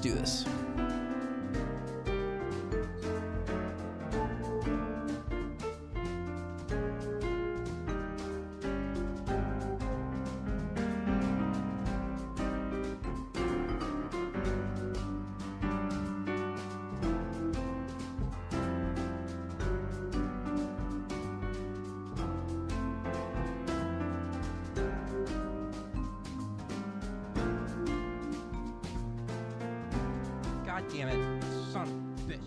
do this. God damn it, son of a bitch.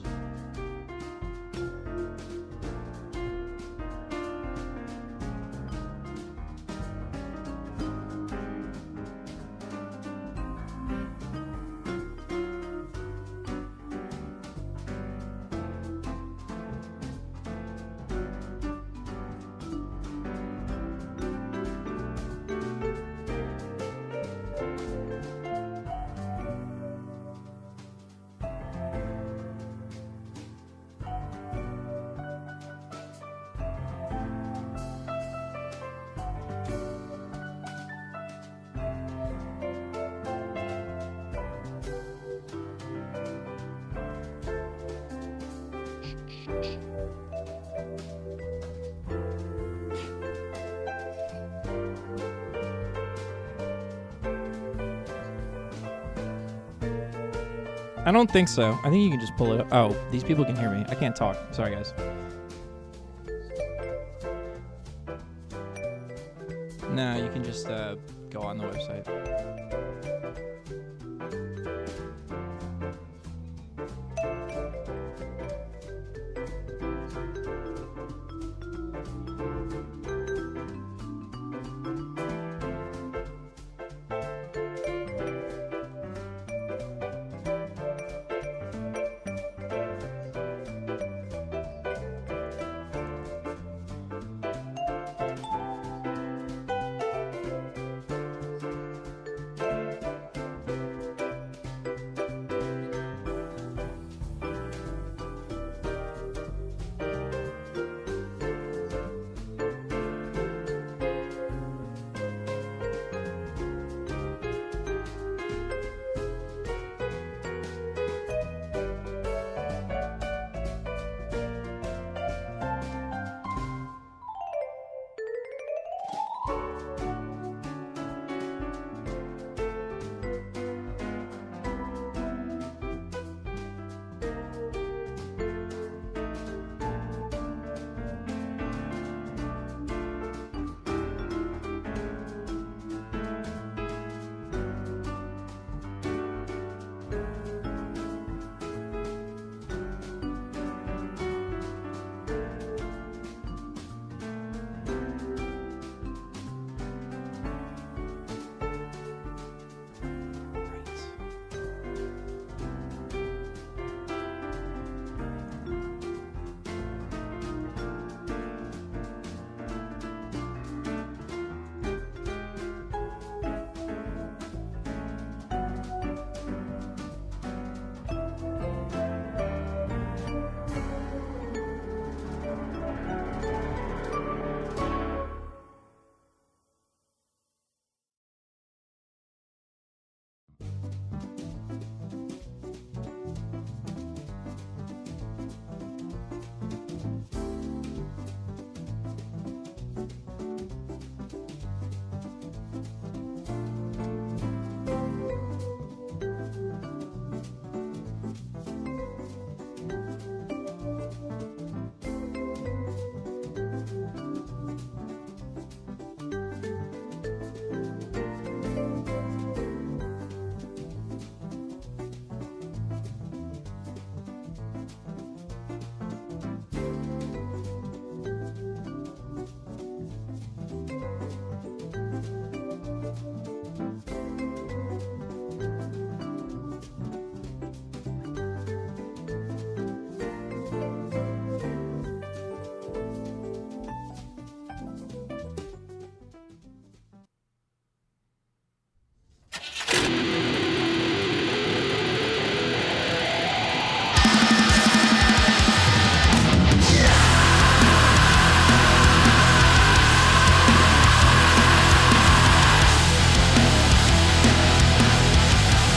I don't think so. I think you can just pull it up. Oh, these people can hear me. I can't talk. Sorry, guys. No, you can just go on the website.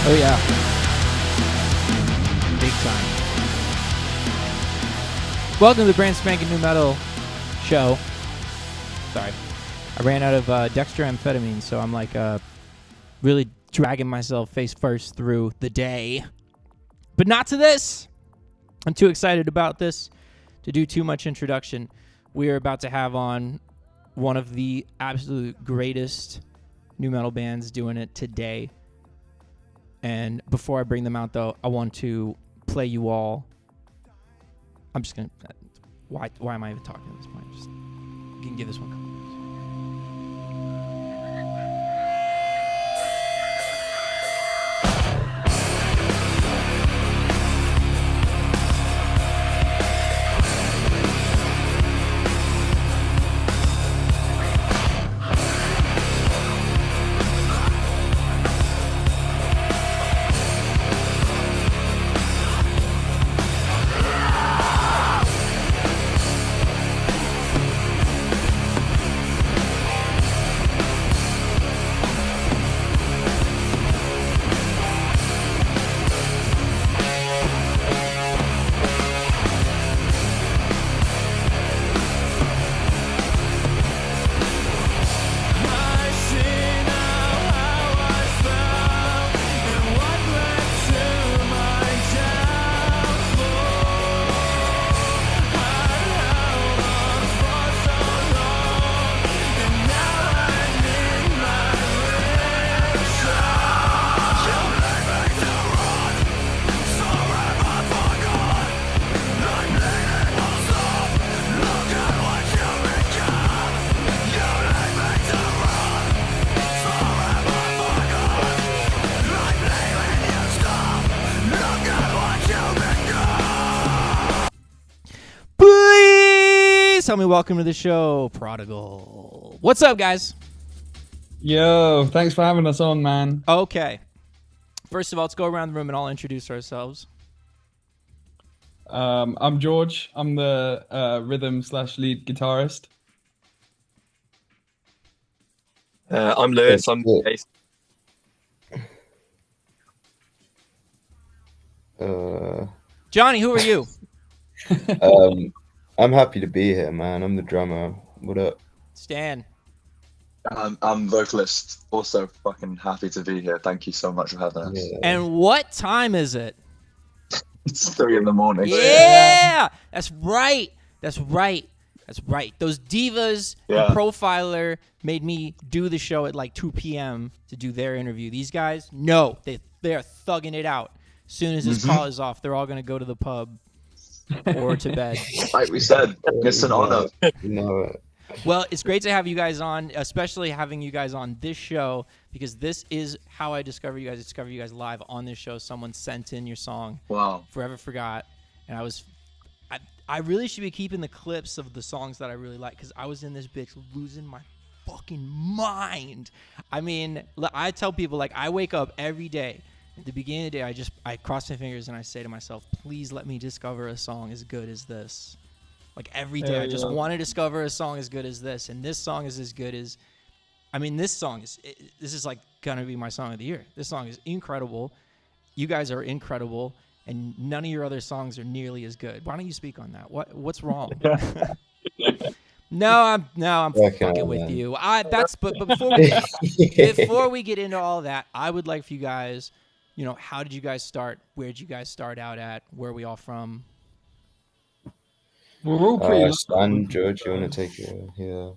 Oh, yeah. time. Welcome to the brand spanking new metal show. Sorry. I ran out of dextroamphetamine, so I'm like really dragging myself face first through the day. But not to this. I'm too excited about this to do too much introduction. We are about to have on one of the absolute greatest new metal bands doing it today. And before I bring them out, though, I want to play you all. I'm just going to... Why am I even talking at this point? Just, you can give this one a couple minutes. Tell me, welcome to the show, Prodigal. What's up, guys? Yo, thanks for having us on, man. Okay. First of all, let's go around the room and all introduce ourselves. I'm George. I'm the rhythm/lead guitarist. I'm Lewis. I'm bass. Johnny, who are you? I'm happy to be here, man. I'm the drummer. What up? Stan. I'm vocalist. Also fucking happy to be here. Thank you so much for having us. Yeah. And what time is it? It's 3 a.m. Yeah! That's right. That's right. That's right. Those divas Yeah. and Profiler made me do the show at like 2 p.m. to do their interview. These guys, no. They're thugging it out. As soon as this call is off, they're all going to go to the pub or to bed. Like we said, it's an honor. You know it. Well, it's great to have you guys on, especially having you guys on this show, because this is how I discovered you guys. I discovered you guys live on this show. Someone sent in your song, Wow. Forever Forgot, and I really should be keeping the clips of the songs that I really like, because I was in this bitch losing my fucking mind. I mean, I tell people, like, I wake up every day. At the beginning of the day, I cross my fingers and I say to myself, please let me discover a song as good as this. Like every day, I just want to discover a song as good as this. And this song is as good as, I mean, this is like going to be my song of the year. This song is incredible. You guys are incredible. And none of your other songs are nearly as good. Why don't you speak on that? What's wrong? No, I'm fucking with you. But before we get into all that, I would like for you guys, you know, how did you guys start? Where did you guys start out at? Where are we all from? We're all pretty. Stan, George, you want to take it? Yeah.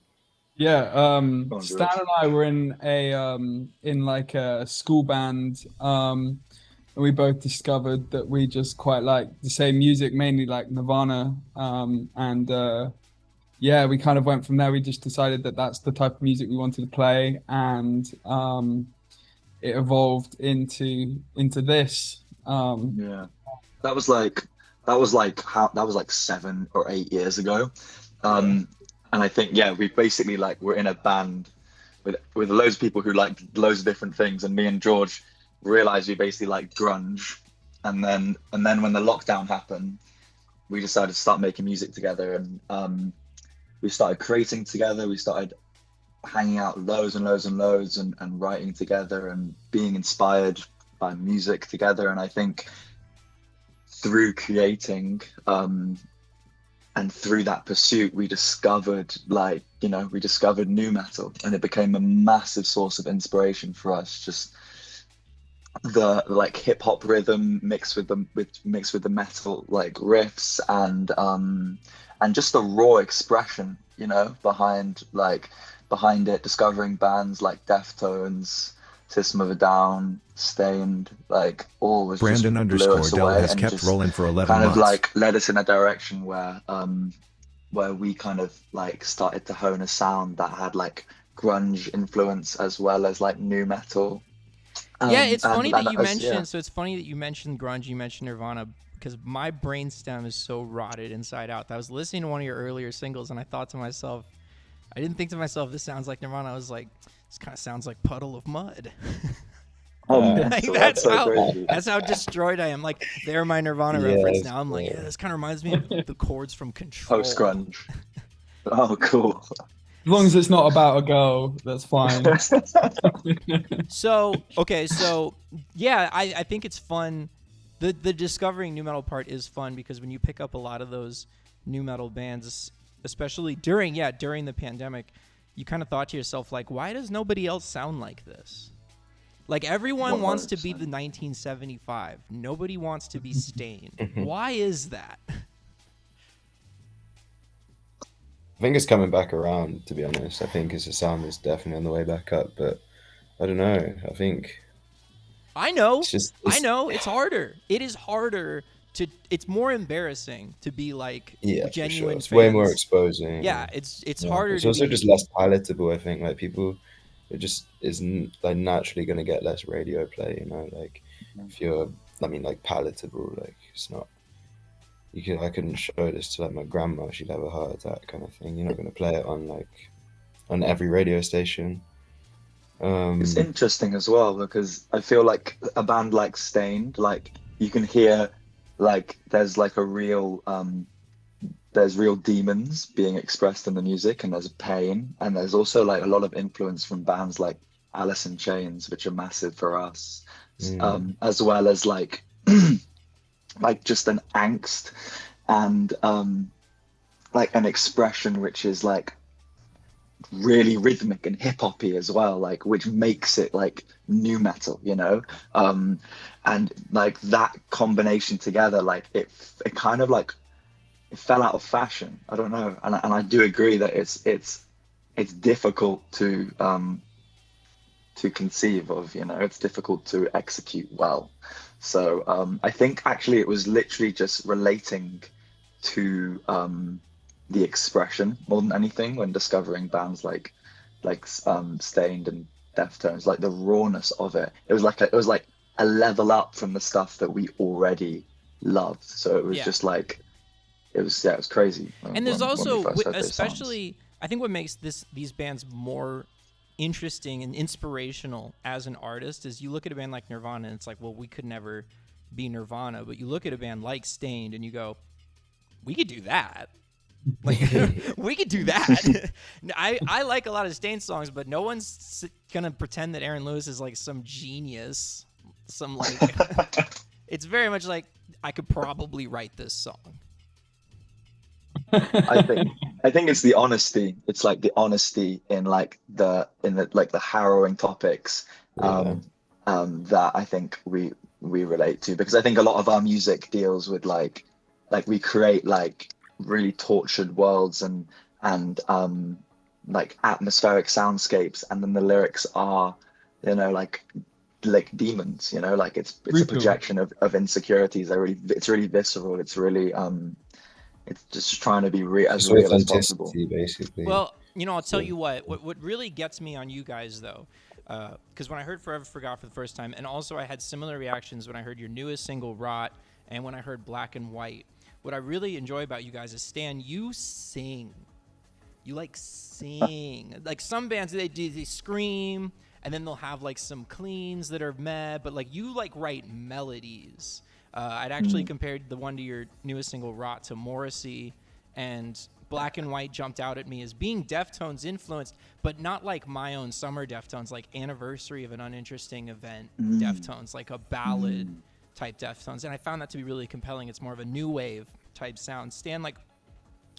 Yeah. on, Stan George. and I were in like a school band. And we both discovered that we just quite like the same music, mainly like Nirvana. Yeah, we kind of went from there. We just decided that that's the type of music we wanted to play, and it evolved into this. Yeah. That was like 7 or 8 years ago. And I think, yeah, we basically we're in a band with loads of people who like loads of different things, and me and George realized we basically like grunge, and then when the lockdown happened, we decided to start making music together, and we started creating together. We started hanging out loads and writing together and being inspired by music together. And I think through creating and through that pursuit, we discovered new metal, and it became a massive source of inspiration for us. Just the like hip hop rhythm mixed with the metal like riffs, and just the raw expression, behind it. Discovering bands like Deftones, System of a Down, Stained, like all was Brandon just blew us _Dell away has and kept just rolling for 11 kind of months. like led us in a direction where we kind of like started to hone a sound that had like grunge influence as well as like new metal. Yeah, it's And- funny and that you as- yeah. mentioned. So it's funny that you mentioned grunge. You mentioned Nirvana because my brainstem is so rotted inside out. I was listening to one of your earlier singles, and I thought to myself, I didn't think to myself, this sounds like Nirvana. I was like, this kind of sounds like Puddle of Mud. Oh, Like, mental. that's so how crazy. that's how destroyed I am. Like, they're my Nirvana Yeah, reference. it's Now I'm like, cool. yeah, this kind of reminds me of the chords from Control. Post grunge. Oh, cool. As long as it's not about a girl, that's fine. So yeah, I think it's fun. The discovering new metal part is fun because when you pick up a lot of those new metal bands, especially during the pandemic, you kind of thought to yourself like, why does nobody else sound like this? Like everyone wants to be the 1975. Nobody wants to be Stained. Why is that? I think it's coming back around, to be honest. I think it's a sound that's definitely on the way back up, but I don't know. I think I know. it's It's harder. It is harder to. It's more embarrassing to be like yeah, for genuine sure. It's fans. way more exposing. Yeah, it's Yeah. harder. It's to also be, just less palatable. I think like people, it just isn't like naturally gonna get less radio play. Like if you're, I mean, like palatable. Like it's not. I couldn't show this to like my grandma. She'd have a heart attack, kind of thing. You're not gonna play it on every radio station. It's interesting as well because I feel like a band like Stained, like you can hear like there's like a real there's real demons being expressed in the music, and there's pain, and there's also like a lot of influence from bands like Alice in Chains, which are massive for us, as well as like like just an angst and like an expression which is like really rhythmic and hip-hoppy as well, like which makes it like new metal, and like that combination together, like it kind of like it fell out of fashion. I don't know, and I do agree that it's difficult to conceive of, it's difficult to execute well. So I think actually it was literally just relating to the expression more than anything when discovering bands like Stained and Deftones, like the rawness of it. It was like a level up from the stuff that we already loved. So it was just like it was crazy. And there's also, when we first heard those especially, I think what makes these bands more interesting and inspirational as an artist is you look at a band like Nirvana and it's like, well, we could never be Nirvana, but you look at a band like Stained and you go, we could do that. Like we could do that. I like a lot of Stained songs, but no one's gonna pretend that Aaron Lewis is like some genius, some like it's very much like I could probably write this song. I think it's the honesty. It's like the honesty in the harrowing topics that I think we relate to, because I think a lot of our music deals with like we create like really tortured worlds and like atmospheric soundscapes, and then the lyrics are like demons, like it's a projection of insecurities. It's really visceral. It's really it's just trying to be as real as possible, basically. Well, I'll tell you what really gets me on you guys though, because when I heard Forever Forgot for the first time, and also I had similar reactions when I heard your newest single Rot and when I heard Black and White. What I really enjoy about you guys is, Stan, you sing. You like sing. Like some bands, they scream, and then they'll have like some cleans that are meh, but like you like write melodies. I'd actually compared the one to your newest single, Rot, to Morrissey, and Black and White jumped out at me as being Deftones influenced, but not like my own summer Deftones, like Anniversary of an Uninteresting Event Deftones, like a ballad type Deftones, and I found that to be really compelling. It's more of a new wave type sound. Stan, like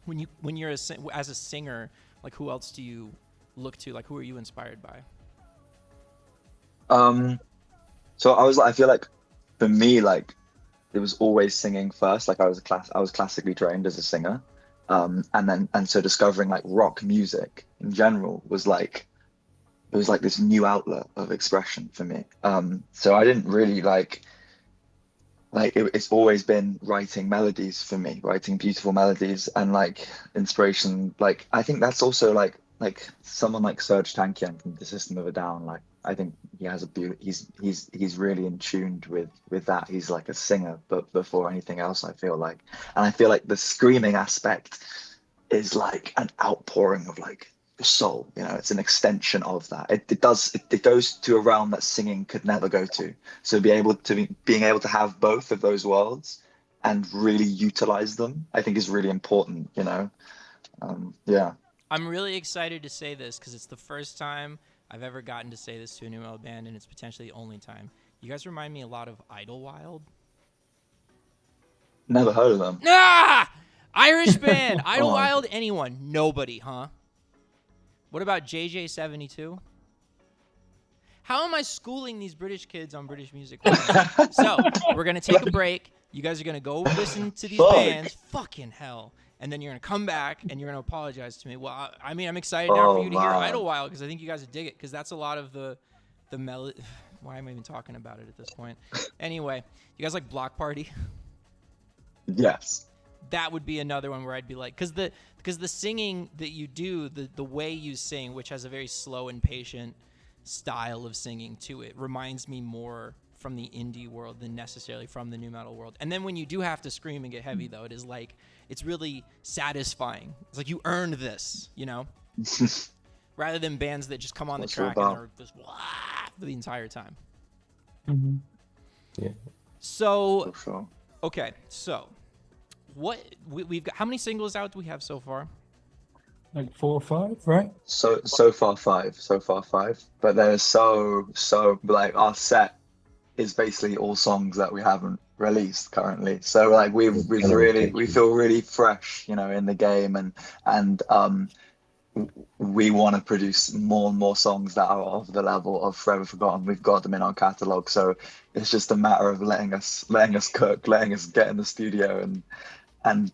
when you're as a singer, like who else do you look to? Like who are you inspired by? So I feel like for me, like it was always singing first. Like I was classically trained as a singer, and so discovering like rock music in general was like it was like this new outlet of expression for me. So I didn't really it's always been writing melodies for me, writing beautiful melodies and like inspiration. Like I think that's also like someone like Serge Tankian from the System of a Down. Like I think he has he's really in tuned with that. He's like a singer, but before anything else, I feel like, and I feel like the screaming aspect is like an outpouring of like the soul. You know, it's an extension of that. It goes to a realm that singing could never go to. So being able to have both of those worlds and really utilize them, I think is really important. You know, yeah. I'm really excited to say this because it's the first time I've ever gotten to say this to a new metal band, and it's potentially the only time. You guys remind me a lot of Idlewild. Never heard of them. Ah! Irish band. Idlewild, anyone? Nobody, huh? What about JJ72? How am I schooling these British kids on British music? So, we're going to take a break. You guys are going to go listen to these bands. Fucking hell. And then you're going to come back and you're going to apologize to me. Well, I mean, I'm excited now for you to hear Idlewild because I think you guys would dig it because that's a lot of the melody. Why am I even talking about it at this point? Anyway, you guys like Block Party? Yes. That would be another one where I'd be like, because the singing that you do, the way you sing, which has a very slow and patient style of singing to it, reminds me more from the indie world than necessarily from the new metal world. And then when you do have to scream and get heavy, though, it is like, it's really satisfying. It's like you earned this, you know? Rather than bands that just come on the track and are just wah for the entire time. Mm-hmm. Yeah. So, okay, so what we've got? How many singles out do we have so far? Like 4 or 5, right? So far five. But there's so like our set is basically all songs that we haven't released currently. So like we feel really fresh, you know, in the game, and we want to produce more and more songs that are of the level of Forever Forgotten. We've got them in our catalog, so it's just a matter of letting us cook, letting us get in the studio and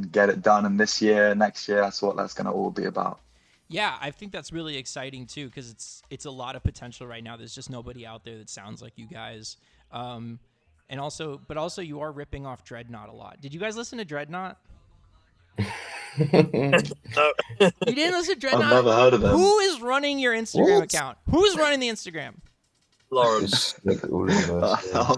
get it done. And this year, next year, that's what that's going to all be about. Yeah, I think that's really exciting too because it's a lot of potential right now. There's just nobody out there that sounds like you guys. And also you are ripping off Dreadnought a lot. Did you guys listen to Dreadnought? No. You didn't listen to Dreadnought? I've never heard of them. Who is running your Instagram account? Who's running the Instagram? Lawrence. Like all of us, yeah.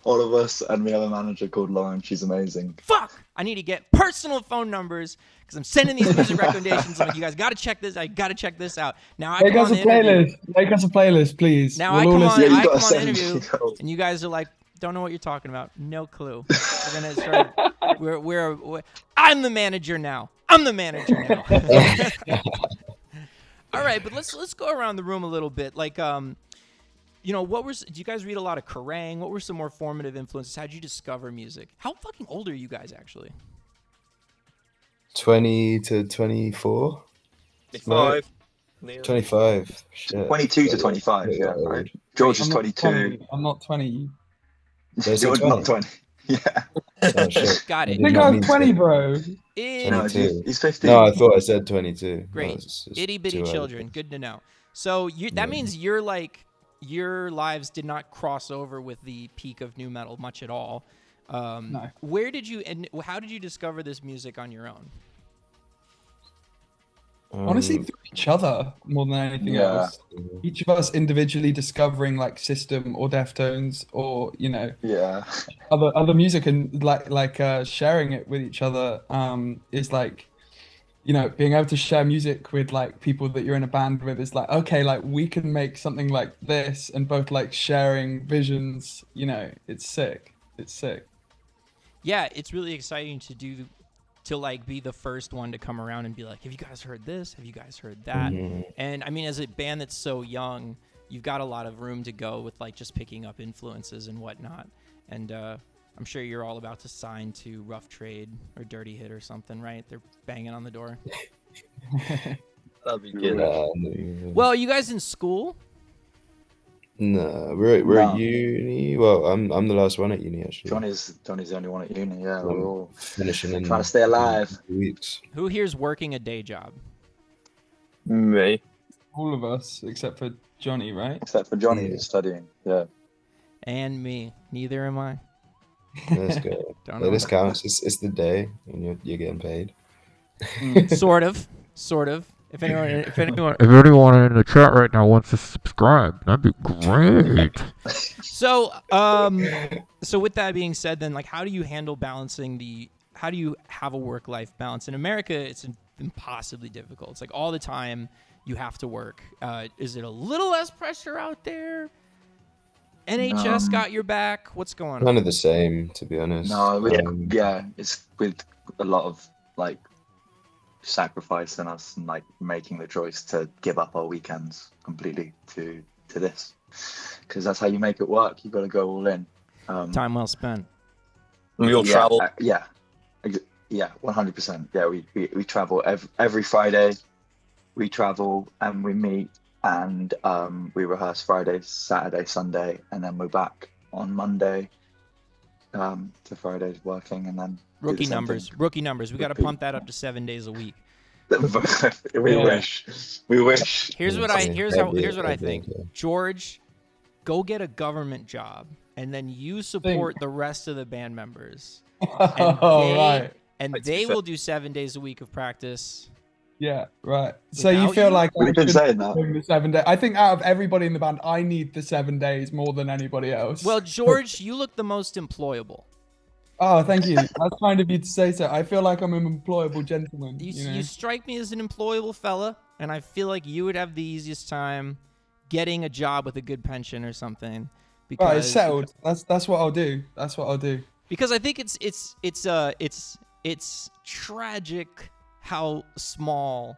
All of us, and we have a manager called Lauren. She's amazing. Fuck! I need to get personal phone numbers because I'm sending these music recommendations. I'm like, you guys got to check this. I got to check this out. Now I Make come us on a the interview. playlist. Make us a playlist, please. Now We'll all I listen. Yeah, you come gotta on the send interview, me. and you guys are like, don't know what you're talking about. No clue. We're gonna start. We're I'm the manager now. I'm the manager now. All right, but let's go around the room a little bit. Like, you know, do you guys read a lot of Kerrang? What were some more formative influences? How'd you discover music? How fucking old are you guys actually? 20 to 24. 25. 25. Shit. 22 to 25. Yeah, right. George is I'm not 22. I'm not 20. They said George 20. not 20. Yeah. Oh, shit. Got it. I I did think not I mean was to. 20, bro. No, 22. he's 15. No, I thought I said 22. Great. No, it's Itty bitty too early. children. Good to know. So that means your lives did not cross over with the peak of new metal much at all. No. Where did you and how did you discover this music on your own? Honestly, through each other more than anything Yeah. else. Each of us individually discovering like System or Deftones or Yeah. other music and like sharing it with each other is like being able to share music with like people that you're in a band with is like, okay, like we can make something like this, and both like sharing visions, it's sick. Yeah, it's really exciting to like be the first one to come around and be like, have you guys heard this? Have you guys heard that? And I mean, as a band that's so young, you've got a lot of room to go with like just picking up influences and whatnot. and I'm sure you're all about to sign to Rough Trade or Dirty Hit or something, right? They're banging on the door. That'd be good. Well, are you guys in school? No, we're No. at uni. Well, I'm the last one at uni actually. Johnny's the only one at uni. Yeah, we're all Finishing in trying to stay alive. 2 weeks. Who here's working a day job? Me. All of us except for Johnny, right? Except for Johnny, Yeah. who's studying. Yeah. And me. Neither am I. Let's go. Don't Like, know. this counts. It's the day when you're getting paid. Sort of. If anyone If anyone in the chat right now wants to subscribe, that'd be great. So with that being said, then, like, how do you handle balancing how do you have a work-life balance? In America, it's impossibly difficult. It's like all the time you have to work. Is it a little less pressure out there? NHS got your back. What's going on? Kind of the same, to be honest. No, it's with a lot of like sacrificing us and like making the choice to give up our weekends completely to this, because that's how you make it work. You got to go all in. Time well spent. We all travel. Yeah, 100%. Yeah, we travel every Friday. We travel and we meet and we rehearse Friday, Saturday, Sunday, and then we're back on Monday to Fridays working, and then do the Rookie same numbers. thing. Rookie numbers. We got to pump that up to 7 days a week. We wish. Here's what I think. Yeah. George, go get a government job, and then you support the rest of the band members. Right. And Like, they will do 7 days a week of practice. Yeah, right. So you Without feel you? like We've been should saying be that. doing the 7 day. I think out of everybody in the band, I need the 7 days more than anybody else. Well, George, you look the most employable. Oh, thank you. That's kind of you to say so. I feel like I'm an employable gentleman. You strike me as an employable fella, and I feel like you would have the easiest time getting a job with a good pension or something. Because Right, it's settled. That's what I'll do. That's what I'll do. Because I think it's tragic how small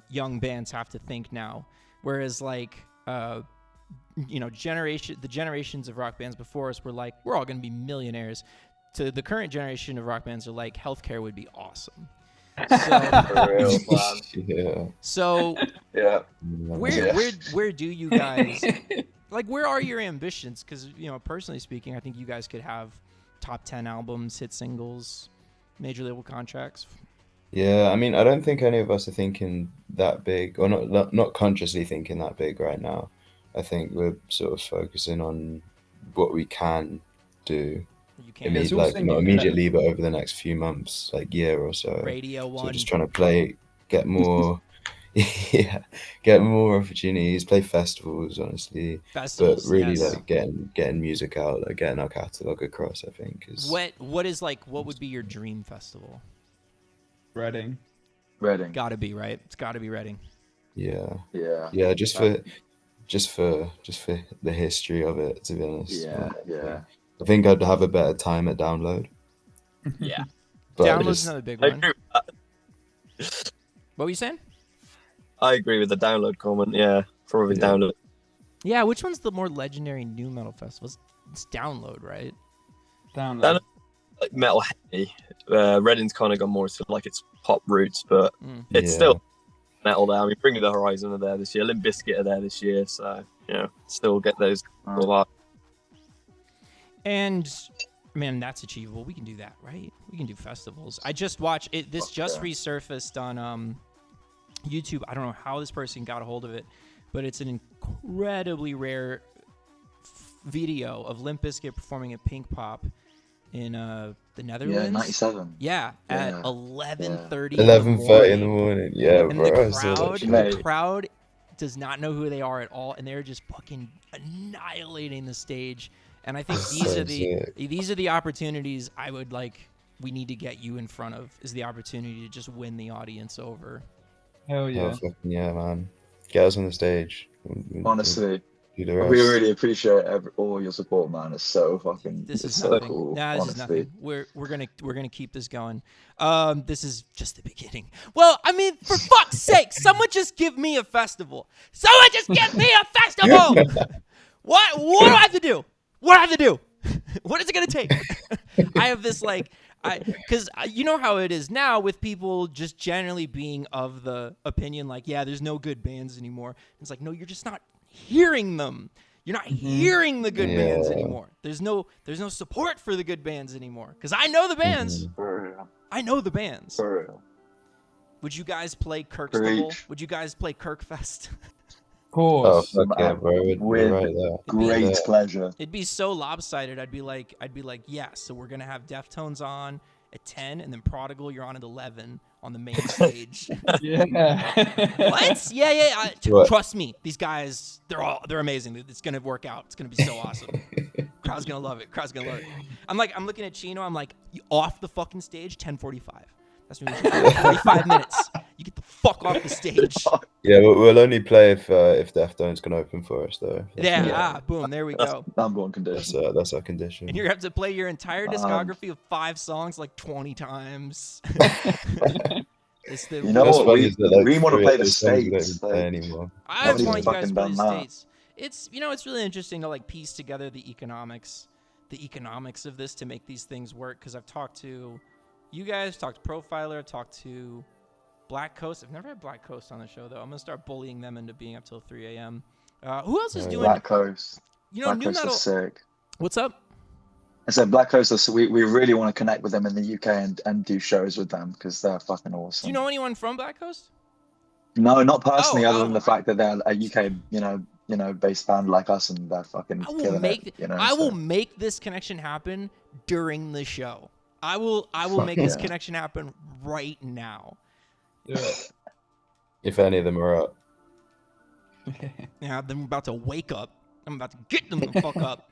young bands have to think now, whereas like the generations of rock bands before us were like, we're all going to be millionaires. To the current generation of rock bands are like, healthcare would be awesome. So, For real, man. Yeah. so Yeah. where do you guys like? Where are your ambitions? Because personally speaking, I think you guys could have top 10 albums, hit singles, major label contracts. Yeah, I mean, I don't think any of us are thinking that big, or not consciously thinking that big right now. I think we're sort of focusing on what we can do. You I can't mean, It's like also- not immediately, but over the next few months, like year or so. Radio So One. just trying to get more, get more opportunities, play festivals, honestly. festivals. But really, yes. like getting music out, like getting our catalog across. I think is what would be your dream festival? Reading. Reading. Gotta be, right? It's gotta be Reading. yeah, Yeah. yeah. Just for the history of it, to be honest. Yeah. Like, Yeah. I think I'd have a better time at Download. Yeah. But Download's just- another big I one. agree with that. What were you saying? I agree with the download comment. Yeah, probably Yeah. download. Yeah, which one's the more legendary new metal festival? It's Download, right? Download. Like metal heavy. Reading's kind of gone more to like its pop roots, but it's Yeah. still metal there. I mean, Bring Me the Horizon are there this year. Limp Bizkit are there this year, so still get those. And man, that's achievable. We can do that, right? We can do festivals. I just watched it. This just resurfaced on YouTube. I don't know how this person got a hold of it, but it's an incredibly rare video of Limp Bizkit performing at Pink Pop in the Netherlands. Yeah. 97. Yeah, at Yeah. 11:30. 11:30 in the morning. Yeah, And bro. the I saw crowd, that shit. Mate. the crowd does not know who they are at all, and they're just fucking annihilating the stage. And I think So sick. these are the opportunities I would like. We need to get you in front of is the opportunity to just win the audience over. Hell Oh, yeah. fucking yeah, man. Get us on the stage. We'll Honestly, do the rest. we really appreciate all your support, man. It's so fucking. This it's is so nothing. cool. Nah, this honestly. is nothing. We're gonna keep this going. This is just the beginning. Well, I mean, for fuck's sake, someone just give me a festival. Someone just give me a festival. What do I have to do? What do I have to do? What is it gonna take? I have this because you know how it is now with people just generally being of the opinion like, yeah, there's no good bands anymore. It's like, no, you're just not hearing them. You're not hearing the good bands anymore. There's no support for the good bands anymore. Because I know the bands. I know the bands. For real. Would you guys play Kirkstable? Would you guys play Kirkfest? Of course. Oh fuck yeah, bro! We're right there. Great pleasure. It'd be so lopsided. I'd be like, yeah. So we're gonna have Deftones on at 10, and then Prodigal, you're on at 11 on the main stage. Yeah. What? Yeah. What? Trust me, these guys, they're amazing. It's gonna work out. It's gonna be so awesome. Crowd's gonna love it. I'm looking at Chino. I'm like, you off the fucking stage, 10:45. That's when we should 45 minutes. You get the fuck off the stage. Yeah, we'll only play if Deftones can open for us, though. Boom, there we go. Number one condition. That's our condition. And you have to play your entire discography of 5 songs like 20 times. You know what? We want to play the States. Anymore. I just want you guys to play fucking the done States. It's really interesting to like piece together the economics of this to make these things work. Because I've talked to you guys, talked to Profiler, talked to Black Coast. I've never had Black Coast on the show though. I'm gonna start bullying them into being up till 3 a.m. Who else is doing Black Coast? You know, Black new Coast metal. is sick. What's up? I said Black Coast is, we really want to connect with them in the UK and do shows with them because they're fucking awesome. Do you know anyone from Black Coast? No, not personally, other than the okay. fact that they're a UK, based band like us, and they're fucking killing it. I will make this connection happen during the show. I will make this connection happen right now. Yeah. If any of them are up. Yeah, I'm about to wake up. I'm about to get them the fuck up.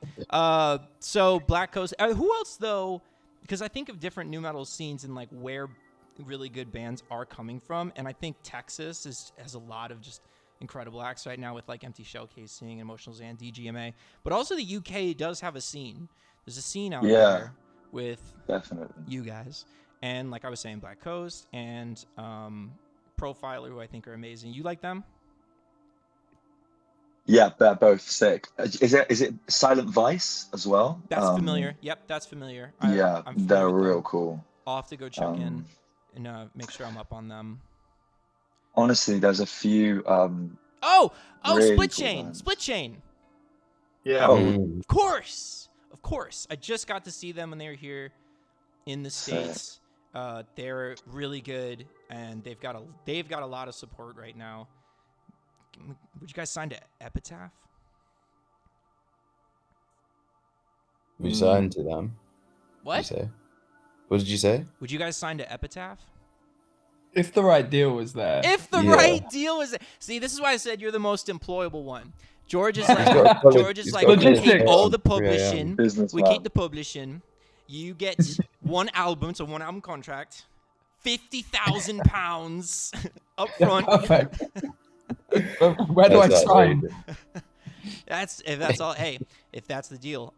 So Black Coast. Who else though? Because I think of different new metal scenes and like where really good bands are coming from, and I think Texas has a lot of just incredible acts right now with like Empty Shell Casing, Emotional Zan, DGMA. But also the UK does have a scene. There's a scene out there with definitely you guys, and like I was saying, Black Coast and Profiler, who I think are amazing. You like them? Yeah, they're both sick. Is it Silent Vice as well? That's familiar. Yep, that's familiar. I'm familiar they're with real them. cool. I'll have to go check in and make sure I'm up on them. Honestly, there's a few. Split really cool Chain. bands. Split Chain. Yeah. Of course. I just got to see them when they were here in the States. They're really good, and they've got a lot of support right now. Would you guys sign to Epitaph? We signed to them. What? What did you say? Would you guys sign to Epitaph? If the right deal was there. If the right deal was there. See, this is why I said you're the most employable one. George is like, we keep all the publishing. We keep the publishing. You get one album, so one album contract, £50,000 up front. Perfect. Where do I sign? If that's all. Hey, if that's the deal.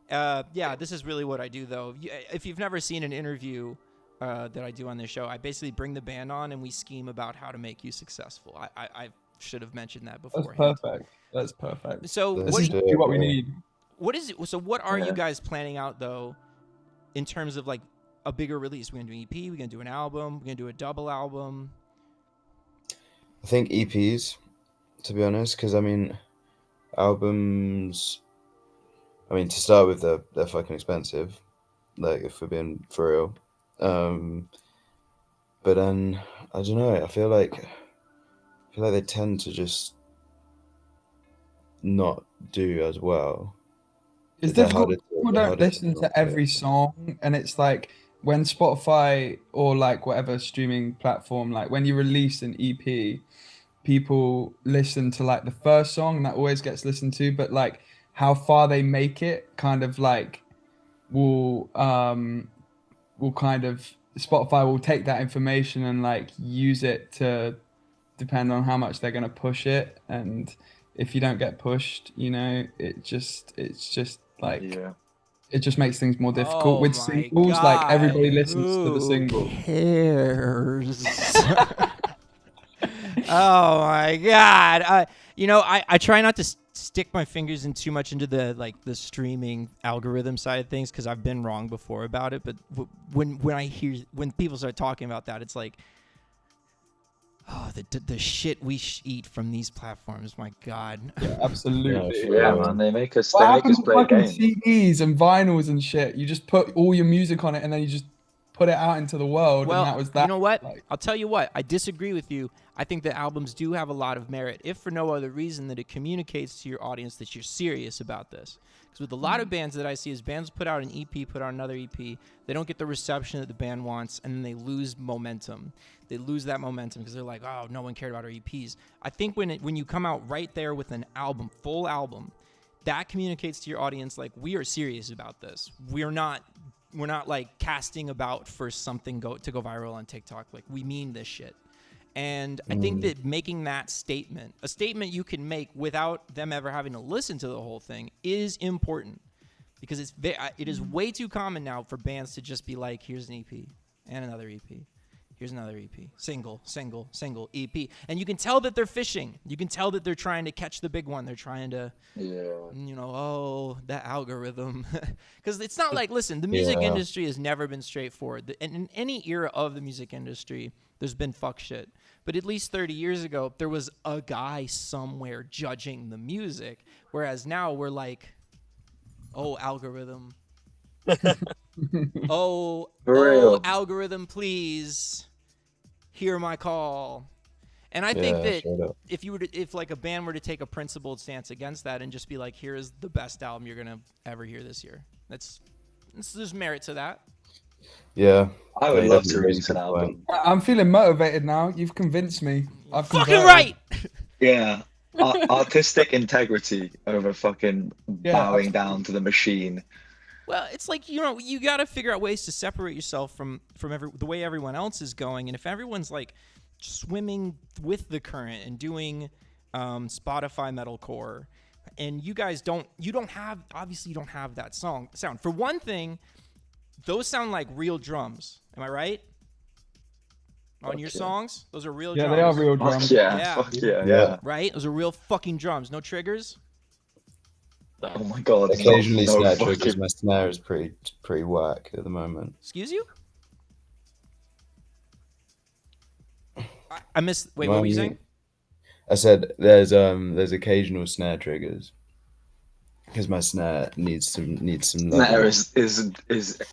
This is really what I do, though. If you've never seen an interview that I do on this show, I basically bring the band on and we scheme about how to make you successful. I should have mentioned that beforehand. That's perfect. So what we need. What is it? So what are you guys planning out though, in terms of like a bigger release? We're gonna do an EP. We're gonna do an album. We're gonna do a double album. I think EPs, to be honest, because I mean, albums. I mean, to start with, they're fucking expensive. Like, if we're being for real. But then I don't know. I feel like they tend to just not do as well. It's difficult. People don't listen to every song, and it's like when Spotify or like whatever streaming platform, like when you release an EP, people listen to like the first song, and that always gets listened to. But like how far they make it, kind of like will kind of Spotify will take that information and like use it to depend on how much they're going to push it. And if you don't get pushed, it's just like it just makes things more difficult with singles. God. Like everybody listens to the single. Cares? Oh my God. I try not to stick my fingers in too much into the streaming algorithm side of things, because I've been wrong before about it. But when people start talking about that, it's like, oh, the shit we eat from these platforms. My God. Yeah, absolutely. Yeah, man, they make us What happened to play fucking games. CDs and vinyls and shit? You just put all your music on it and then you just put it out into the world, Well, and that was that. you know what? Like, I'll tell you what. I disagree with you. I think that albums do have a lot of merit, if for no other reason that it communicates to your audience that you're serious about this. Because with a lot of bands that I see, is bands put out an EP, put out another EP, they don't get the reception that the band wants, and then they lose momentum. They lose that momentum because they're like, oh, no one cared about our EPs. I think when you come out right there with an album, full album, that communicates to your audience like, we are serious about this. We're not like casting about for something to go viral on TikTok. Like, we mean this shit. And I think that making that statement, a statement you can make without them ever having to listen to the whole thing, is important, because it is way too common now for bands to just be like, here's an EP and another EP. Here's another EP. Single, EP. And you can tell that they're fishing. You can tell that they're trying to catch the big one. They're trying to, that algorithm. Because it's not like, listen, the music industry has never been straightforward. And in any era of the music industry, there's been fuck shit. But at least 30 years ago, there was a guy somewhere judging the music. Whereas now we're like, oh, algorithm. oh, algorithm, please hear my call. And I think that if like a band were to take a principled stance against that and just be like, here is the best album you're gonna ever hear this year, there's merit to that. Yeah, I would love to release an album. I'm feeling motivated now. You've convinced me. I've fucking right. Yeah. Artistic integrity over fucking bowing down to the machine. Well, it's like, you got to figure out ways to separate yourself from the way everyone else is going. And if everyone's like swimming with the current and doing Spotify metalcore, and you guys don't have that sound. For one thing, those sound like real drums. Am I right? On your songs, those are real drums. Yeah, they are real drums. Fuck yeah. Right? Those are real fucking drums. No triggers. Oh my god. Occasionally snare triggers. My snare is pretty whack at the moment. Excuse you? I missed. Wait, what were you saying? I said there's occasional snare triggers because my snare needs some love. Snare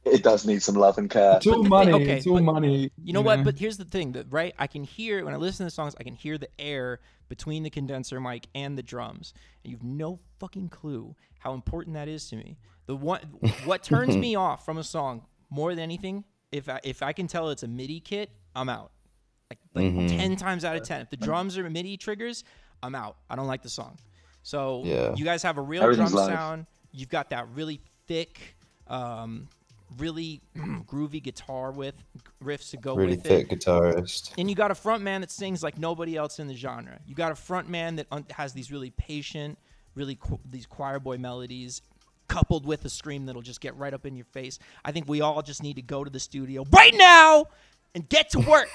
it does need some love and care. It's all money. It's all money. You know what? But here's the thing, right? I can hear, when I listen to the songs, I can hear the air between the condenser mic and the drums. And you've no fucking clue how important that is to me. What turns me off from a song more than anything, if I can tell it's a MIDI kit, I'm out. Like 10 times out of 10. If the drums are MIDI triggers, I'm out. I don't like the song. So you guys have a real drum sound. You've got that really thick, really groovy guitar with riffs to go with it. Really thick guitarist. And you got a front man that sings like nobody else in the genre. You got a front man that has these really patient, these choir boy melodies, coupled with a scream that'll just get right up in your face. I think we all just need to go to the studio right now and get to work.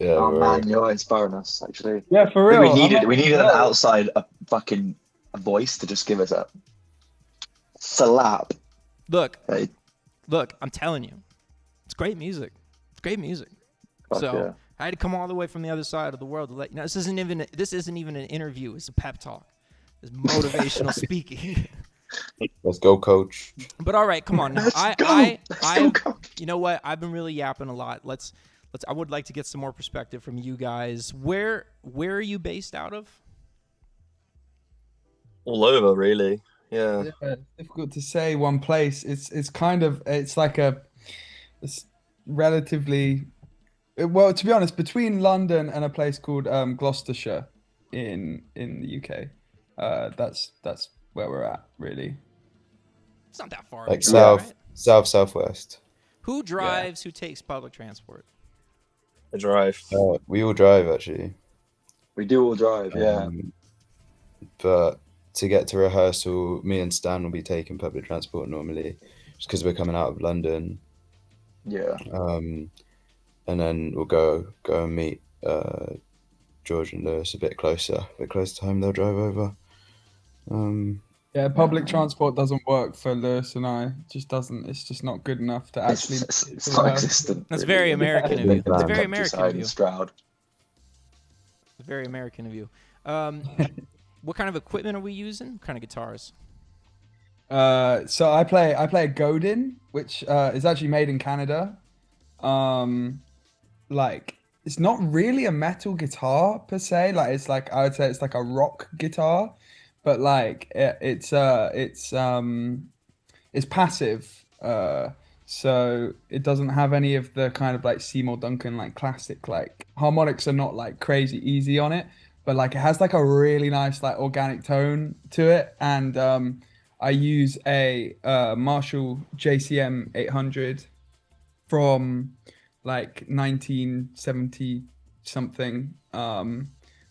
Oh man, you're inspiring us, actually. Yeah, for real. We needed an outside fucking voice to just give us a slap. Look, I'm telling you, it's great music. I had to come all the way from the other side of the world to let you know. This isn't even an interview. It's a pep talk. It's motivational speaking. Let's go, coach. But all right, come on now. Let's go. You know what? I've been really yapping a lot. I would like to get some more perspective from you guys. Where are you based out of? All over, really. Yeah. It's difficult to say one place. It's relatively, well, to be honest, between London and a place called Gloucestershire in the UK. That's where we're at, really. It's not that far. Like southwest. Who drives? Who takes public transport? I drive. We all drive, actually. We do all drive, yeah. But to get to rehearsal, me and Stan will be taking public transport normally, just because we're coming out of London. Yeah. And then we'll go and meet George and Lewis a bit closer to home, they'll drive over. Yeah, public transport doesn't work for Lewis and I. It just doesn't. It's just not good enough to actually. It's not existent. That's really, very in American of the you. That's very American countryside of in you. Stroud. Very American of you. What kind of equipment are we using? What kind of guitars? So I play a Godin, which is actually made in Canada. Like it's not really a metal guitar per se. Like it's like I would say it's like a rock guitar, but like it's passive. So it doesn't have any of the kind of like Seymour Duncan like classic like harmonics are not like crazy easy on it, but like it has like a really nice like organic tone to it. And I use a Marshall JCM 800 from like 1970 something,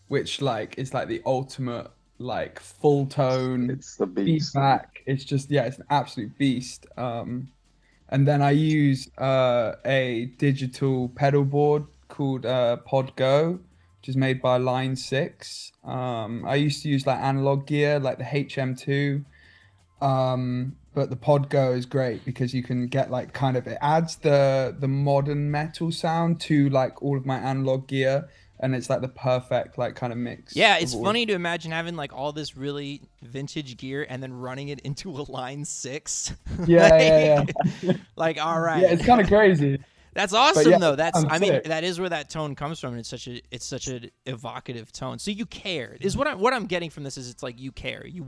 which like is like the ultimate like full tone It's the beast. feedback. It's just it's an absolute beast. And then I use a digital pedal board called Pod Go, which is made by Line 6. I used to use like analog gear like the HM2. But the Pod Go is great because you can get like kind of it adds the modern metal sound to like all of my analog gear, and it's like the perfect like kind of mix. Yeah, it's funny to imagine having like all this really vintage gear and then running it into a Line 6. Yeah. Like, all right. Yeah, it's kind of crazy. That's awesome yeah, though. That's I mean sick. that is where that tone comes from. And it's such an evocative tone. So you care. Is what I'm getting from this is it's like you care. You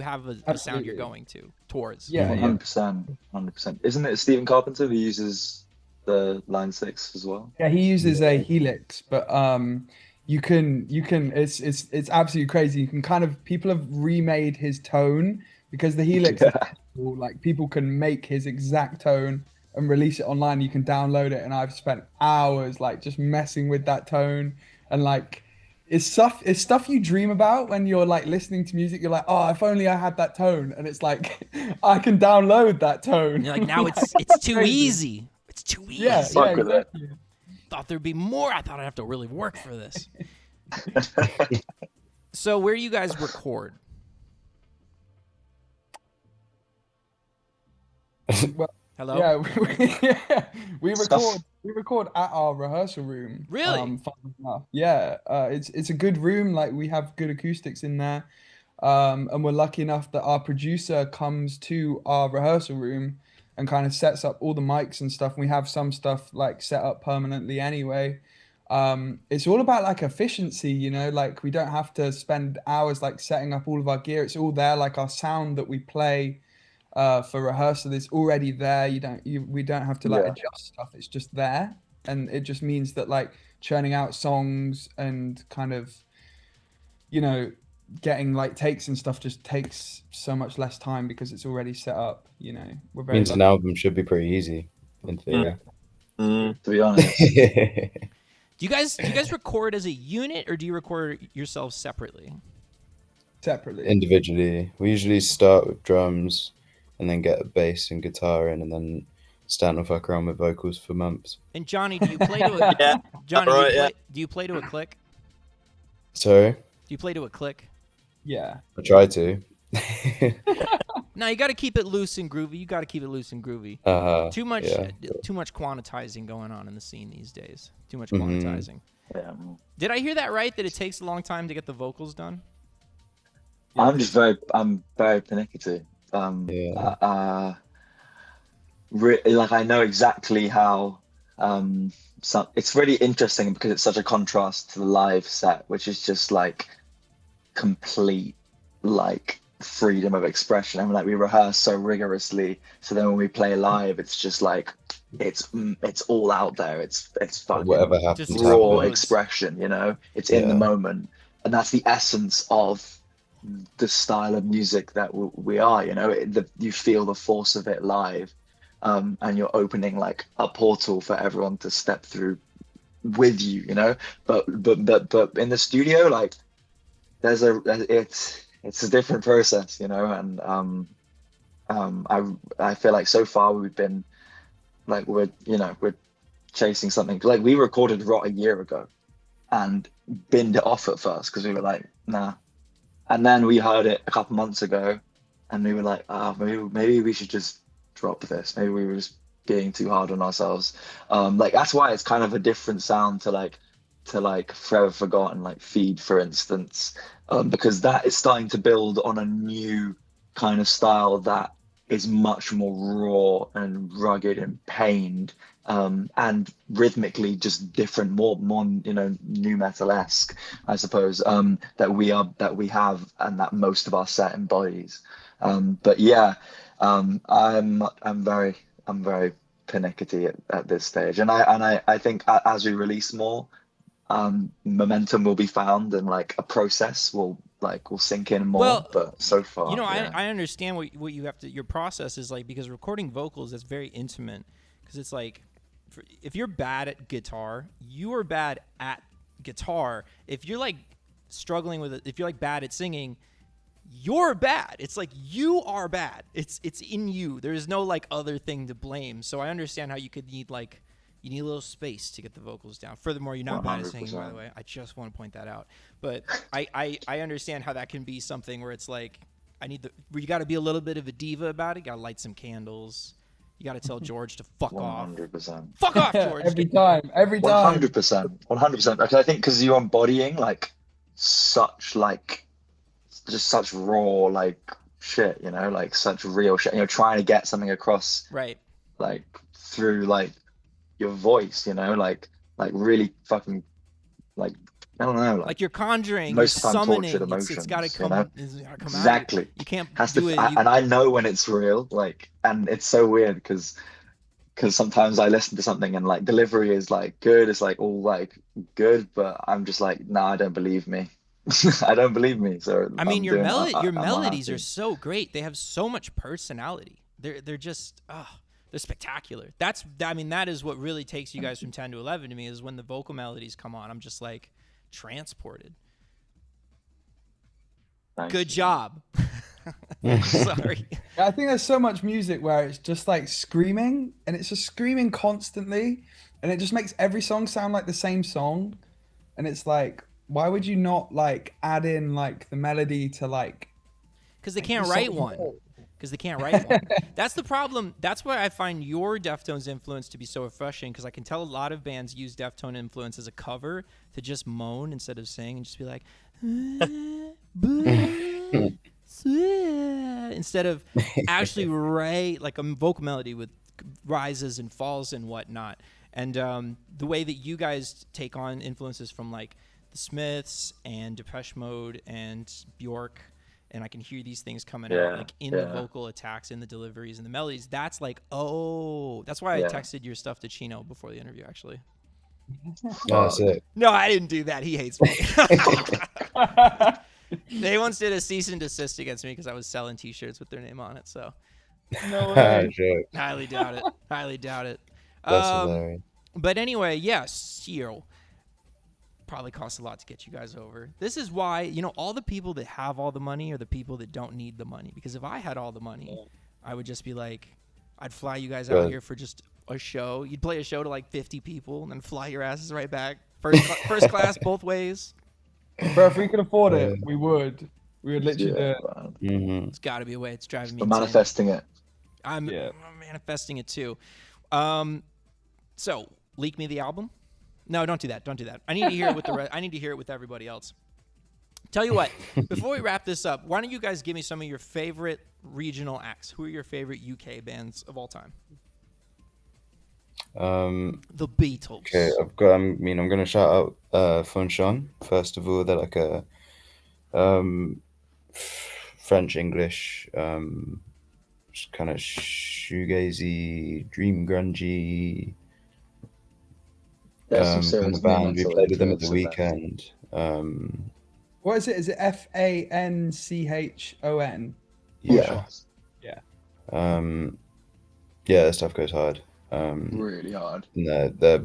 have a sound you're going towards. Yeah, 100%. Isn't it Stephen Carpenter who uses the Line 6 as well? Yeah, he uses a Helix, but you can it's absolutely crazy. You can kind of people have remade his tone because the Helix like people can make his exact tone and release it online. You can download it, and I've spent hours like just messing with that tone, and like it's stuff you dream about when you're like listening to music. You're like, oh, if only I had that tone, and it's like I can download that tone. And you're like, now Like, it's too crazy. easy. It's too easy. Yeah, Fuck with it. exactly. Thought there'd be more. I thought I'd have to really work for this. So where do you guys record? Well, Hello? yeah, we record at our rehearsal room. Really? Fun enough. Yeah, it's a good room. Like we have good acoustics in there, and we're lucky enough that our producer comes to our rehearsal room and kind of sets up all the mics and stuff. We have some stuff like set up permanently anyway. It's all about like efficiency, you know, like we don't have to spend hours like setting up all of our gear. It's all there, like our sound that we play for rehearsal is already there. We don't have to like adjust stuff. It's just there, and it just means that like churning out songs and kind of, you know, getting like takes and stuff just takes so much less time because it's already set up. You know, we're very Means an lucky. album should be pretty easy in theory. To be honest. Do you guys record as a unit or do you record yourselves separately? Separately. Individually, we usually start with drums and then get a bass and guitar in, and then stand and fuck around with vocals for months. And Johnny, do you play to a Yeah. Johnny, Right, do you play to a click? Sorry, Do you play to a click? Yeah. I try to. No, you got to keep it loose and groovy. You got to keep it loose and groovy. Too much quantitizing going on in the scene these days. Too much quantitizing. Yeah. Did I hear that right? That it takes a long time to get the vocals done? I'm very pernickety. Like I know exactly how. It's really interesting because it's such a contrast to the live set, which is just like complete like freedom of expression. And like we rehearse so rigorously, so then when we play live, it's just like it's all out there. It's fucking Whatever happens, Just raw happens. expression. You know, it's in the moment, and that's the essence of the style of music that we are. You know, you feel the force of it live, and you're opening like a portal for everyone to step through with you. You know, but in the studio, like it's a different process. You know, and I feel like so far we've been like we're chasing something. Like we recorded Rot a year ago, and binned it off at first because we were like, nah. And then we heard it a couple months ago, and we were like, maybe we should just drop this. Maybe we were just being too hard on ourselves. Like that's why it's kind of a different sound to like Forever Forgotten, like Feed, for instance, because that is starting to build on a new kind of style that is much more raw and rugged and pained, and rhythmically just different, more new metal-esque, I suppose, that we have and that most of our set embodies. But yeah, I'm very pernickety at this stage, and I think as we release more, momentum will be found, and like a process will sink in more. Well, but so far, you know, yeah. I understand what you have to. Your process is like, because recording vocals is very intimate. Because it's like, if you're bad at guitar, you are bad at guitar. If you're like struggling with it, if you're like bad at singing, you're bad. It's like you are bad. It's in you. There's no like other thing to blame. So I understand how you could need like, you need a little space to get the vocals down. Furthermore, you're not bad at singing, by the way. I just want to point that out. But I understand how that can be something where it's like, you got to be a little bit of a diva about it. You got to light some candles. You got to tell George to fuck off. 100%. Fuck off, George. Every time. 100%. I think because you're embodying like such like just such raw like shit, you know, like such real shit. You're trying to get something across, right? Like through like your voice, you know, like really fucking like, I don't know, like you're conjuring, most you're summoning. tortured emotions, it's got to come, you know? it's gotta come Exactly. out. You can't has do to, it. And I know when it's real, like, and it's so weird because sometimes I listen to something and like delivery is like good, it's like all like good, but I'm just like, nah, I don't believe me. I don't believe me. So I mean, your I'm melodies unhappy. are so great. They have so much personality. They're just they're spectacular. That is what really takes you guys from 10 to 11 to me, is when the vocal melodies come on. I'm just like transported. Thanks. Good job. Sorry. I think there's so much music where it's just like screaming, and it's just screaming constantly, and it just makes every song sound like the same song. And it's like, why would you not like add in like the melody to like? Because they can't write one. Because they can't write one. That's the problem. That's why I find your Deftones influence to be so refreshing, because I can tell a lot of bands use Deftone influence as a cover to just moan instead of sing, and just be like, instead of actually write like a vocal melody with rises and falls and whatnot. And the way that you guys take on influences from like the Smiths and Depeche Mode and Bjork, and I can hear these things coming out like in the vocal attacks, in the deliveries, and the melodies. That's like, that's why I texted your stuff to Chino before the interview, actually. That's it. No, I didn't do that. He hates me. They once did a cease and desist against me because I was selling T-shirts with their name on it. So, No way. Joke. highly doubt it. Highly doubt it. That's hilarious. But anyway, Steel probably costs a lot to get you guys over. This is why, you know, all the people that have all the money are the people that don't need the money. Because if I had all the money, I would just be like, I'd fly you guys out here for just a show. You'd play a show to like 50 people and then fly your asses right back. First class both ways. Bro, if we could afford it, we would. We would literally do it. Mm-hmm. It's got to be a way. It's driving me We're insane. manifesting it. I'm manifesting it too. So leak me the album. No, don't do that. Don't do that. I need to hear it with I need to hear it with everybody else. Tell you what, before we wrap this up, why don't you guys give me some of your favorite regional acts? Who are your favorite UK bands of all time? The Beatles. Okay, I'm gonna shout out Funchon first of all. They're like a French English kind of shoegazy, dream grungy kind of band. We played with them at the weekend. What is it? Is it Fanchon? Yeah. Yeah. Yeah, that stuff goes hard. Really hard. And they're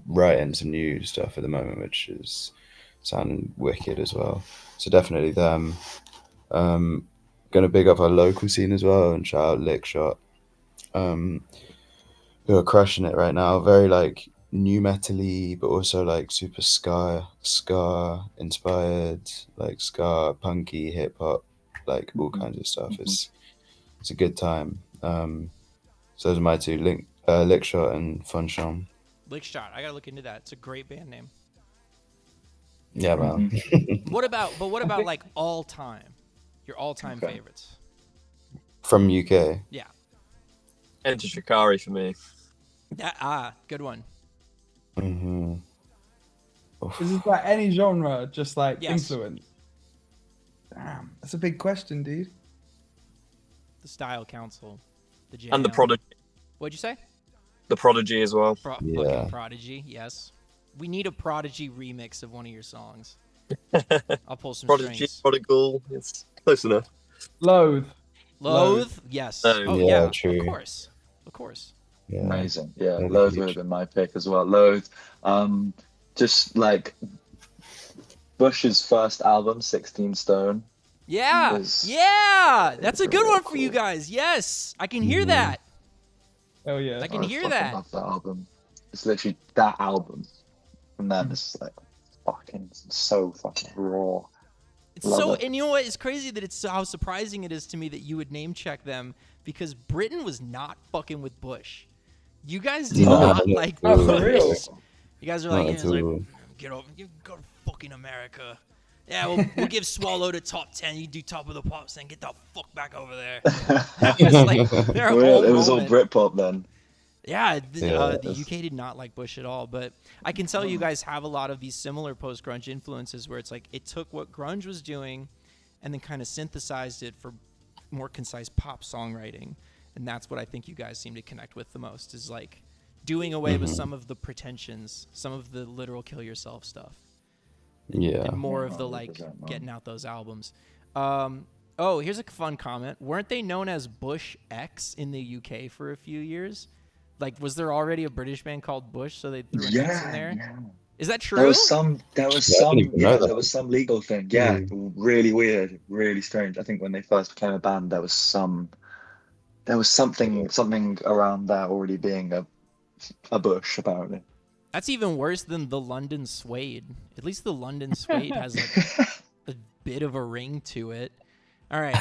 writing some new stuff at the moment, which is sounding wicked as well. So definitely them. Gonna big up our local scene as well and shout out Lickshot, who are crushing it right now. Very like new metal-y, but also like super ska inspired, like ska, punky, hip hop, like all kinds of stuff. It's a good time. So those are my two, Lickshot and Funshom. Lickshot. I gotta look into that. It's a great band name. Yeah, man. What about like all time? Your all time Okay. favorites? From UK. Yeah. Enter Shikari for me. Good one. Mm-hmm. Is this like any genre, just like Yes. influence? Damn, that's a big question, dude. The Style Council. The Jam. And the Prodigy. What'd you say? The Prodigy as well. Yeah. Fucking Prodigy. Yes. We need a Prodigy remix of one of your songs. I'll pull some Prodigy, strings. Prodigal. It's close enough. Loathe. Loathe. Yes. Loathe. Oh Yeah, yeah. true. Of course. Of course. Yeah. Amazing. Yeah, Really Loathe huge. would have been my pick as well. Loathe. Just like Bush's first album, 16 Stone. Yeah. Is- Yeah. That's a is good real one for you cool. guys. Yes. I can hear Mhm. that. Oh yeah. I can hear fucking that. love that album. It's literally that album. And then it's like fucking so fucking raw. It's Love so, it. and you know what? It's crazy that it's how surprising it is to me that you would name check them because Britain was not fucking with Bush. You guys did No, not no, like no, for Bush. real. You guys are Not like, yeah, at it's like, all. get over, go to fucking America. Yeah, we'll give Swallow the top 10. You do top of the pops, then get the fuck back over there. It's like their whole It was all moment. Britpop then. Yeah, Yeah. the UK did not like Bush at all, but I can tell you guys have a lot of these similar post-grunge influences where it's like it took what grunge was doing and then kind of synthesized it for more concise pop songwriting, and that's what I think you guys seem to connect with the most is like doing away with some of the pretensions, some of the literal kill yourself stuff, Yeah. and more of the like 100%, man. getting out those albums. Oh, here's a fun comment. Weren't they known as Bush X in the UK for a few years? Like, was there already a British band called Bush, so they threw an X in there? Yeah. Is that true? There was some even know that. there was some legal thing. Yeah, Mm. really weird, really strange. I think when they first became a band, there was something around that already being a Bush apparently. That's even worse than the London Suede. At least the London Suede has like a bit of a ring to it. All right,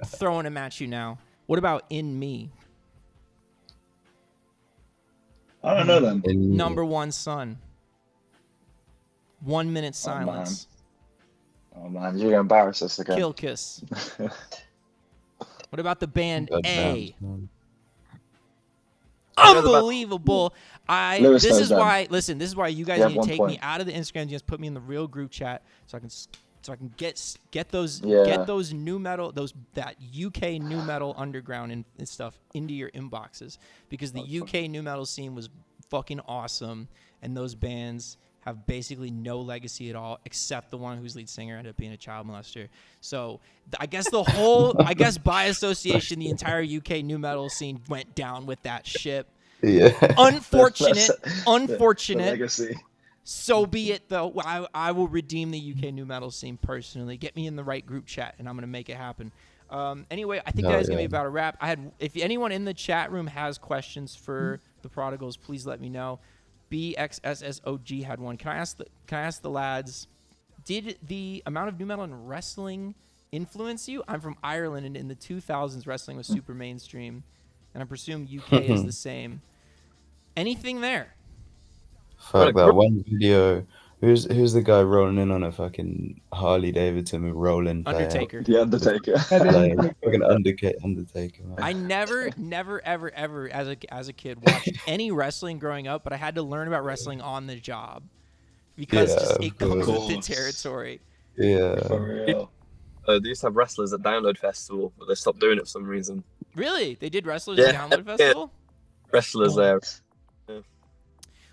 throwing them at you now. What about In Me? I don't know them. Number One Son. 1 minute silence. Oh man, you're gonna embarrass us again. Kill Kiss. What about the band Good A? band, man. Unbelievable. Lewis This knows is them. why. Listen, this is why you guys You have need to 1 take me point. out of the Instagram. You just put me in the real group chat so I can get those Yeah. new metal that UK new metal underground and stuff into your inboxes because the UK new metal scene was fucking awesome and those bands have basically no legacy at all except the one whose lead singer ended up being a child molester. So I guess by association the entire UK new metal scene went down with that ship. Yeah. Unfortunate. The legacy. So be it, though. I will redeem the UK new metal scene personally. Get me in the right group chat, and I'm gonna make it happen. Anyway, I think that is gonna be about a wrap. If anyone in the chat room has questions for the Prodigals, please let me know. BXSSOG had one. Can I ask the lads? Did the amount of new metal and wrestling influence you? I'm from Ireland, and in the 2000s, wrestling was super mainstream, and I presume UK is the same. Anything there? Fuck that one video. Who's the guy rolling in on a fucking Harley Davidson with Roland? Undertaker. The Undertaker. Like fucking Undertaker. Man. I never, ever, as a kid, watched any wrestling growing up, but I had to learn about wrestling on the job because Yeah, just it of comes with the course. territory. Yeah. For real. They used to have wrestlers at Download Festival, but they stopped doing it for some reason. Really, they did wrestlers Yeah, at Download yeah. Festival. Wrestlers there.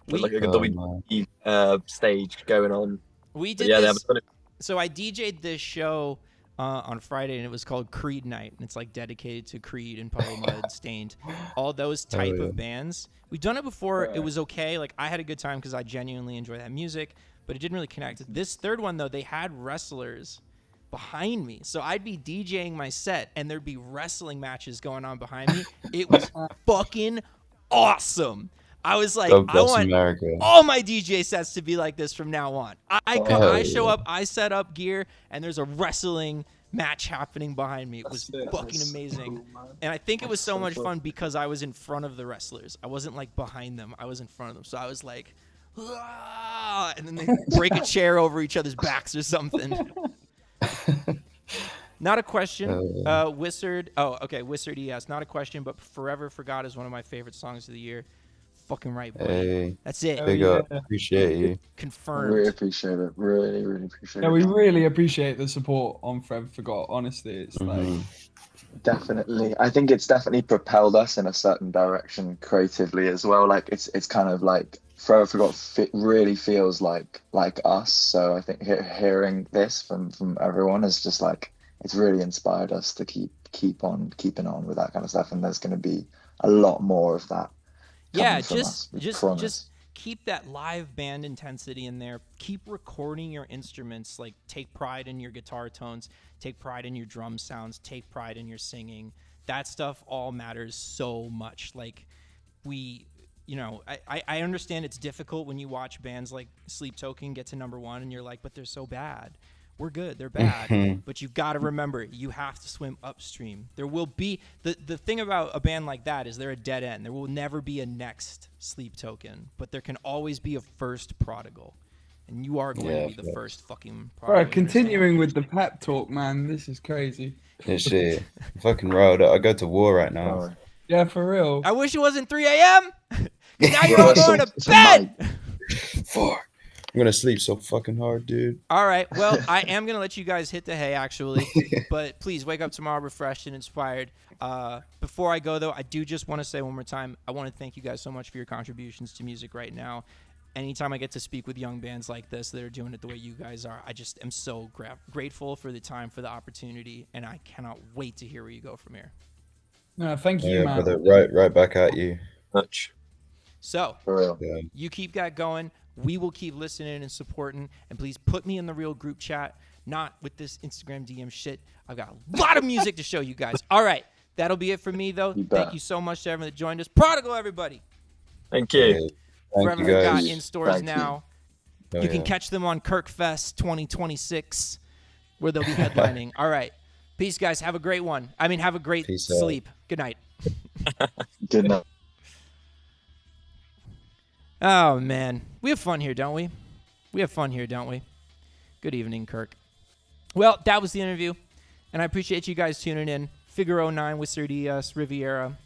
We Like a Oh, WWE stage going on. we But did yeah, they this. haven't done it. So I DJ'd this show on Friday, and it was called Creed Night, and it's like dedicated to Creed and Puddle Mud, Stained, all those type yeah. of bands. We've done it before. Right. It was okay. Like I had a good time because I genuinely enjoy that music, but it didn't really connect. This third one though, they had wrestlers behind me, so I'd be DJing my set, and there'd be wrestling matches going on behind me. It was fucking awesome. I was like, God I bless want America. all my DJ sets to be like this from now on. I Oh, show yeah. up, I set up gear, and there's a wrestling match happening behind me. It was That's it. fucking That's amazing. cool, man. And I think it was That's so so much cool. fun because I was in front of the wrestlers. I wasn't like behind them. I was in front of them. So I was like, "Ah," and then they break a chair over each other's backs or something. Not a question. Wizard. Oh, okay. Wizard ES. Not a question, but Forever Forgot is one of my favorite songs of the year. Fucking right, buddy. Hey, That's it. Oh, big yeah. up. Appreciate you. Really Confirmed. appreciate it. Really, really appreciate Yeah, it. we really appreciate the support on Forever Forgot. Honestly, it's like Mhm. Definitely. I think it's definitely propelled us in a certain direction creatively as well. Like it's kind of like Forever Forgot really feels like us. So I think hearing this from everyone is just like it's really inspired us to keep on keeping on with that kind of stuff. And there's going to be a lot more of that coming Yeah, from us. We just promise. keep that live band intensity in there. Keep recording your instruments. Like, take pride in your guitar tones. Take pride in your drum sounds. Take pride in your singing. That stuff all matters so much. Like, I understand it's difficult when you watch bands like Sleep Token get to #1 and you're like, but they're so bad. We're good. They're bad. But you've got to remember, you have to swim upstream. There will be the thing about a band like that is they're a dead end. There will never be a next Sleep Token, but there can always be a first Prodigal. And you are going to be the facts. first fucking Prodigal. bro. You understand? Continuing with the pep talk, man. This is crazy. Yeah, shit. I'm fucking riled up. I go to war right now. Oh. Yeah, for real. I wish it wasn't 3 a.m. Because now you're Bro, all it's going a- to it's a bed. night. Fuck. I'm gonna sleep so fucking hard, dude. All right. Well, I am going to let you guys hit the hay, actually. But please wake up tomorrow refreshed and inspired. Before I go, though, I do just want to say one more time, I want to thank you guys so much for your contributions to music right now. Anytime I get to speak with young bands like this that are doing it the way you guys are, I just am so grateful for the time, for the opportunity, and I cannot wait to hear where you go from here. No, thank you, Yeah, man. brother. Right back at you. Much. So, For real. Yeah. you keep that going. We will keep listening and supporting. And please put me in the real group chat, not with this Instagram DM shit. I've got a lot of music to show you guys. All right. That'll be it for me, though. You bet. Thank you so much to everyone that joined us. Prodigal, everybody. Thank you. Yeah. Thank Forever you Forgot guys. in stores Thank you. now. Oh, You can yeah. catch them on Kirkfest 2026, where they'll be headlining. All right. Peace, guys. Have a great one. Have a great Peace out. sleep. Good night. Good night. Oh, man. We have fun here, don't we? We have fun here, don't we? Good evening, Kirk. Well, that was the interview, and I appreciate you guys tuning in. Figaro 9 with Sir DS, Riviera,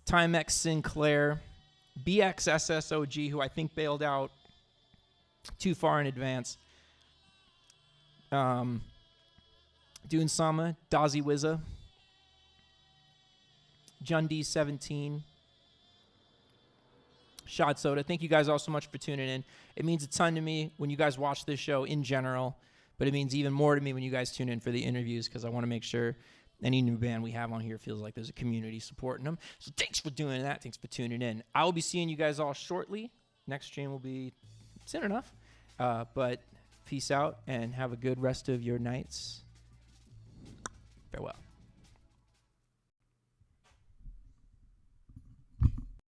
Timex Sinclair, BXSSOG, who I think bailed out too far in advance. Dune Sama, Dazzy Wizza, Jundee 17, Shot Soda. Thank you guys all so much for tuning in. It means a ton to me when you guys watch this show in general, but it means even more to me when you guys tune in for the interviews, because I want to make sure any new band we have on here feels like there's a community supporting them. So thanks for doing that. Thanks for tuning in. I will be seeing you guys all shortly. Next stream will be soon enough. But peace out and have a good rest of your nights. Farewell.